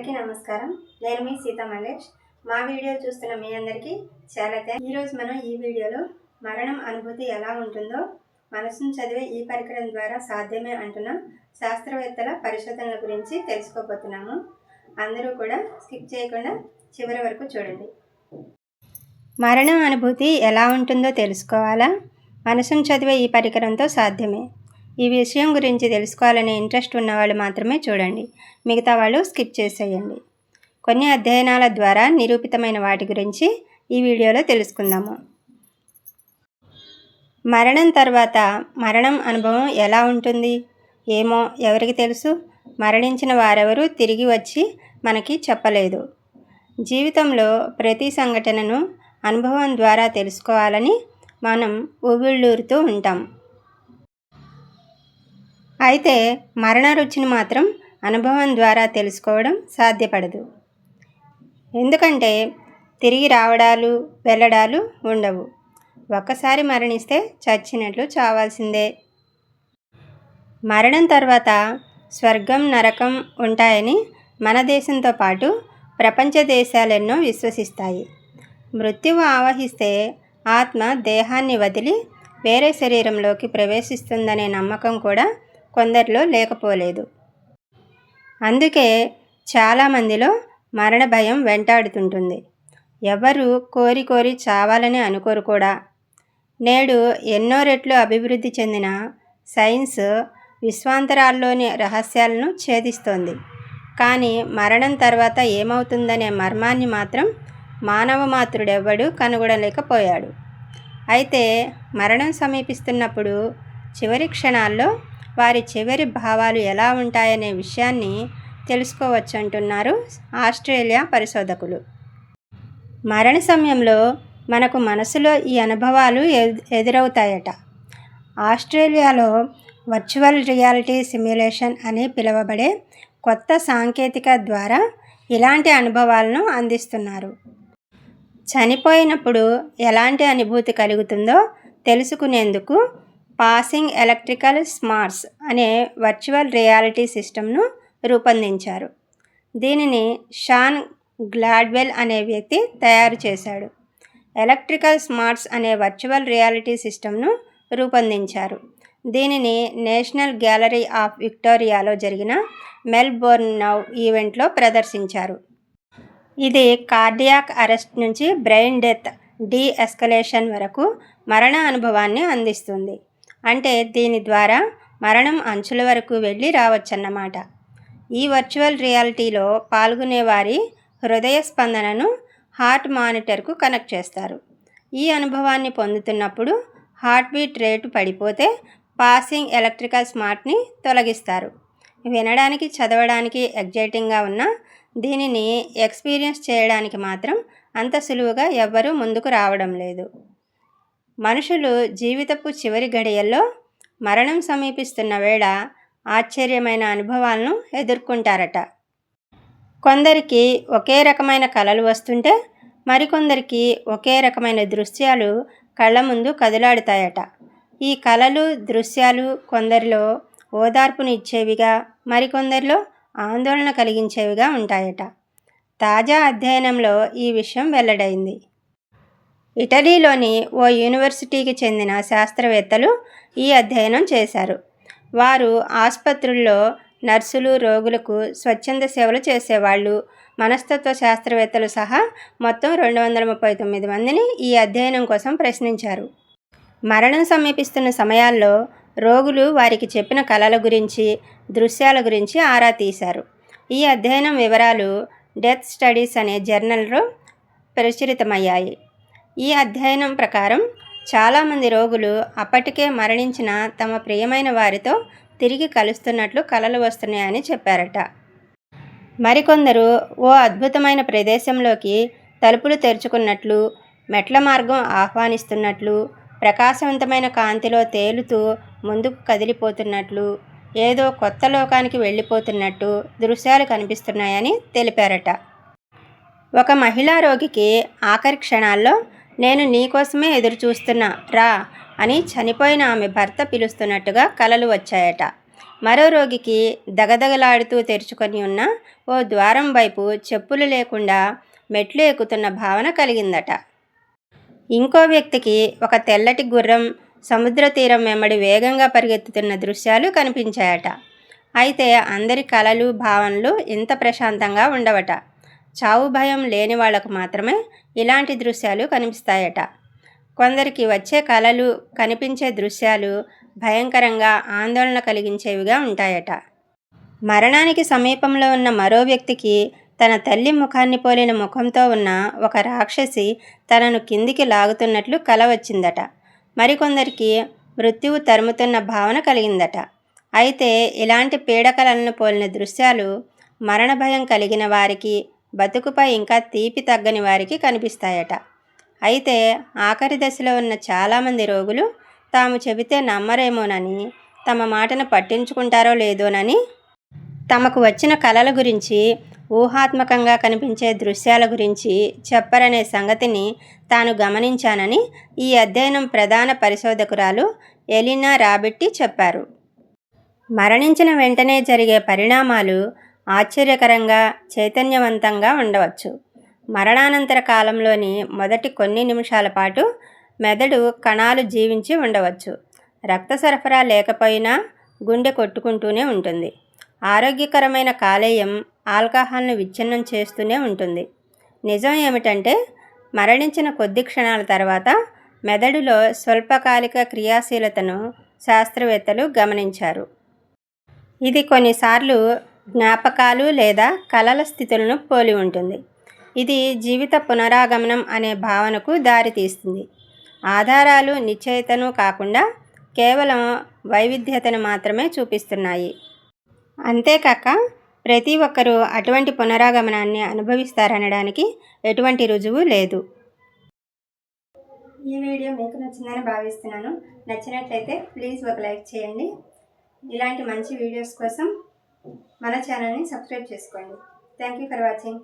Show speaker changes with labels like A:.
A: అందరికీ నమస్కారం. నేను మీ సీతా మల్లేష్. మా వీడియో చూస్తున్న మీ అందరికీ చాలా థ్యాంక్స్. ఈరోజు మనం ఈ వీడియోలో మరణం అనుభూతి ఎలా ఉంటుందో మనసును చదివే ఈ పరికరం ద్వారా సాధ్యమే అంటున్న శాస్త్రవేత్తల పరిశోధనల గురించి తెలుసుకోబోతున్నాము. అందరూ కూడా స్కిప్ చేయకుండా చివరి వరకు చూడండి. మరణం అనుభూతి ఎలా ఉంటుందో తెలుసుకోవాలా? మనసును చదివే ఈ పరికరంతో సాధ్యమే. ఈ విషయం గురించి తెలుసుకోవాలనే ఇంట్రెస్ట్ ఉన్నవాళ్ళు మాత్రమే చూడండి, మిగతా వాళ్ళు స్కిప్ చేసేయండి. కొన్ని అధ్యయనాల ద్వారా నిరూపితమైన వాటి గురించి ఈ వీడియోలో తెలుసుకుందాము. మరణం తర్వాత మరణం అనుభవం ఎలా ఉంటుంది? ఏమో ఎవరికి తెలుసు? మరణించిన వారెవరూ తిరిగి వచ్చి మనకి చెప్పలేదు. జీవితంలో ప్రతి సంఘటనను అనుభవం ద్వారా తెలుసుకోవాలని మనం ఊబిళ్ళూరుతూ ఉంటాం. అయితే మరణ రుచిని మాత్రం అనుభవం ద్వారా తెలుసుకోవడం సాధ్యపడదు. ఎందుకంటే తిరిగి రావడాలు వెళ్ళడాలు ఉండవు. ఒక్కసారి మరణిస్తే చచ్చినట్లు చావాల్సిందే. మరణం తర్వాత స్వర్గం నరకం ఉంటాయని మన దేశంతో పాటు ప్రపంచ దేశాలెన్నో విశ్వసిస్తాయి. మృత్యువు ఆవహిస్తే ఆత్మ దేహాన్ని వదిలి వేరే శరీరంలోకి ప్రవేశిస్తుందనే నమ్మకం కూడా కొందరిలో లేకపోలేదు. అందుకే చాలామందిలో మరణ భయం వెంటాడుతుంటుంది. ఎవరు కోరి చావాలని అనుకోరు కూడా. నేడు ఎన్నో రెట్లు అభివృద్ధి చెందిన సైన్స్ విశ్వాంతరాల్లోని రహస్యాలను ఛేదిస్తోంది. కానీ మరణం తర్వాత ఏమవుతుందనే మర్మాన్ని మాత్రం మానవ మాతృడెవ్వడూ కనుగొనలేకపోయాడు. అయితే మరణం సమీపిస్తున్నప్పుడు చివరి క్షణాల్లో వారి చివరి భావాలు ఎలా ఉంటాయనే విషయాన్ని తెలుసుకోవచ్చు అంటున్నారు ఆస్ట్రేలియా పరిశోధకులు. మరణ సమయంలో మనకు మనసులో ఈ అనుభవాలు ఎదురవుతాయట. ఆస్ట్రేలియాలో వర్చువల్ రియాలిటీ సిమ్యులేషన్ అని పిలువబడే కొత్త సాంకేతిక ద్వారా ఇలాంటి అనుభవాలను అందిస్తున్నారు. చనిపోయినప్పుడు ఎలాంటి అనుభూతి కలుగుతుందో తెలుసుకునేందుకు పాసింగ్ ఎలక్ట్రికల్ స్మార్ట్స్ అనే వర్చువల్ రియాలిటీ సిస్టమ్ను రూపొందించారు. దీనిని షాన్ గ్లాడ్వెల్ అనే వ్యక్తి తయారు చేశాడు. ఎలక్ట్రికల్ స్మార్ట్స్ అనే వర్చువల్ రియాలిటీ సిస్టమ్ను రూపొందించారు. దీనిని నేషనల్ గ్యాలరీ ఆఫ్ విక్టోరియాలో జరిగిన మెల్బోర్న్ నౌ ఈవెంట్లో ప్రదర్శించారు. ఇది కార్డియాక్ అరెస్ట్ నుంచి బ్రెయిన్ డెత్ డీ ఎస్కలేషన్ వరకు మరణ అనుభవాన్ని అందిస్తుంది. అంటే దీని ద్వారా మరణం అంచుల వరకు వెళ్ళి రావచ్చన్నమాట. ఈ వర్చువల్ రియాలిటీలో పాల్గొనే వారి హృదయ స్పందనను హార్ట్ మానిటర్కు కనెక్ట్ చేస్తారు. ఈ అనుభవాన్ని పొందుతున్నప్పుడు హార్ట్ బీట్ రేటు పడిపోతే పాసింగ్ ఎలక్ట్రికల్ స్మార్ట్ని తొలగిస్తారు. వినడానికి చదవడానికి ఎగ్జైటింగ్గా ఉన్న దీనిని ఎక్స్పీరియన్స్ చేయడానికి మాత్రం అంత సులువుగా ఎవ్వరూ ముందుకు రావడం లేదు. మనుషులు జీవితపు చివరి గడియల్లో మరణం సమీపిస్తున్న వేళ ఆశ్చర్యమైన అనుభవాలను ఎదుర్కొంటారట. కొందరికి ఒకే రకమైన కలలు వస్తుంటే మరికొందరికి ఒకే రకమైన దృశ్యాలు కళ్ళ ముందు కదులాడుతాయట. ఈ కలలు దృశ్యాలు కొందరిలో ఓదార్పును ఇచ్చేవిగా, మరికొందరిలో ఆందోళన కలిగించేవిగా ఉంటాయట. తాజా అధ్యయనంలో ఈ విషయం వెల్లడైంది. ఇటలీలోని ఓ యూనివర్సిటీకి చెందిన శాస్త్రవేత్తలు ఈ అధ్యయనం చేశారు. వారు ఆసుపత్రుల్లో నర్సులు, రోగులకు స్వచ్ఛంద సేవలు చేసేవాళ్ళు, మనస్తత్వ శాస్త్రవేత్తలు సహా మొత్తం 239 మందిని ఈ అధ్యయనం కోసం ప్రశ్నించారు. మరణం సమీపిస్తున్న సమయాల్లో రోగులు వారికి చెప్పిన కలల గురించి, దృశ్యాల గురించి ఆరా తీశారు. ఈ అధ్యయనం వివరాలు డెత్ స్టడీస్ అనే జర్నల్లో ప్రచురితమయ్యాయి. ఈ అధ్యయనం ప్రకారం చాలామంది రోగులు అప్పటికే మరణించిన తమ ప్రియమైన వారితో తిరిగి కలుస్తున్నట్లు కలలు వస్తున్నాయని చెప్పారట. మరికొందరు ఓ అద్భుతమైన ప్రదేశంలోకి తలుపులు తెరుచుకున్నట్లు, మెట్ల మార్గం ఆహ్వానిస్తున్నట్లు, ప్రకాశవంతమైన కాంతిలో తేలుతూ ముందుకు కదిలిపోతున్నట్లు, ఏదో కొత్త లోకానికి వెళ్ళిపోతున్నట్టు దృశ్యాలు కనిపిస్తున్నాయని తెలిపారట. ఒక మహిళా రోగికి ఆఖరి క్షణాల్లో నేను నీకోసమే ఎదురు చూస్తున్నా రా అని చనిపోయిన ఆమె భర్త పిలుస్తున్నట్టుగా కలలు వచ్చాయట. మరో రోగికి దగదగలాడుతూ తెరుచుకొని ఉన్న ఓ ద్వారం వైపు చెప్పులు లేకుండా మెట్లు ఎక్కుతున్న భావన కలిగిందట. ఇంకో వ్యక్తికి ఒక తెల్లటి గుర్రం సముద్ర తీరం వెంబడి వేగంగా పరిగెత్తుతున్న దృశ్యాలు కనిపించాయట. అయితే అందరి కలలు, భావనలు ఇంత ప్రశాంతంగా ఉండవట. చావు భయం లేని వాళ్లకు మాత్రమే ఇలాంటి దృశ్యాలు కనిపిస్తాయట. కొందరికి వచ్చే కలలు, కనిపించే దృశ్యాలు భయంకరంగా ఆందోళన కలిగించేవిగా ఉంటాయట. మరణానికి సమీపంలో ఉన్న మరో వ్యక్తికి తన తల్లి ముఖాన్ని పోలిన ముఖంతో ఉన్న ఒక రాక్షసి తనను కిందికి లాగుతున్నట్లు కల వచ్చిందట. మరికొందరికి మృత్యువు తరుముతున్న భావన కలిగిందట. అయితే ఇలాంటి పీడకలను పోలిన దృశ్యాలు మరణ భయం కలిగిన వారికి, బతుకుపై ఇంకా తీపి తగ్గని వారికి కనిపిస్తాయట. అయితే ఆఖరి దశలో ఉన్న చాలామంది రోగులు తాము చెబితే నమ్మరేమోనని, తమ మాటను పట్టించుకుంటారో లేదోనని, తమకు వచ్చిన కలల గురించి, ఊహాత్మకంగా కనిపించే దృశ్యాల గురించి చెప్పరనే సంగతిని తాను గమనించానని ఈ అధ్యయనం ప్రధాన పరిశోధకురాలు ఎలినా రాబిట్టి చెప్పారు. మరణించిన వెంటనే జరిగే పరిణామాలు ఆశ్చర్యకరంగా, చైతన్యవంతంగా ఉండవచ్చు. మరణానంతర కాలంలోని మొదటి కొన్ని నిమిషాల పాటు మెదడు కణాలు జీవించి ఉండవచ్చు. రక్త సరఫరా లేకపోయినా గుండె కొట్టుకుంటూనే ఉంటుంది. ఆరోగ్యకరమైన కాలేయం ఆల్కహాల్ను విచ్ఛిన్నం చేస్తూనే ఉంటుంది. నిజం ఏమిటంటే మరణించిన కొద్ది క్షణాల తర్వాత మెదడులో స్వల్పకాలిక క్రియాశీలతను శాస్త్రవేత్తలు గమనించారు. ఇది కొన్నిసార్లు జ్ఞాపకాలు లేదా కలల స్థితులను పోలి ఉంటుంది. ఇది జీవిత పునరాగమనం అనే భావనకు దారితీస్తుంది. ఆధారాలు నిశ్చయితను కాకుండా కేవలం వైవిధ్యతను మాత్రమే చూపిస్తున్నాయి. అంతేకాక ప్రతి ఒక్కరూ అటువంటి పునరాగమనాన్ని అనుభవిస్తారనడానికి ఎటువంటి రుజువు లేదు. ఈ వీడియో మీకు నచ్చిందని భావిస్తున్నాను. నచ్చినట్లయితే ప్లీజ్ ఒక లైక్ చేయండి. ఇలాంటి మంచి వీడియోస్ కోసం మన ఛానల్ని సబ్స్క్రైబ్ చేసుకోండి. Thank you for watching.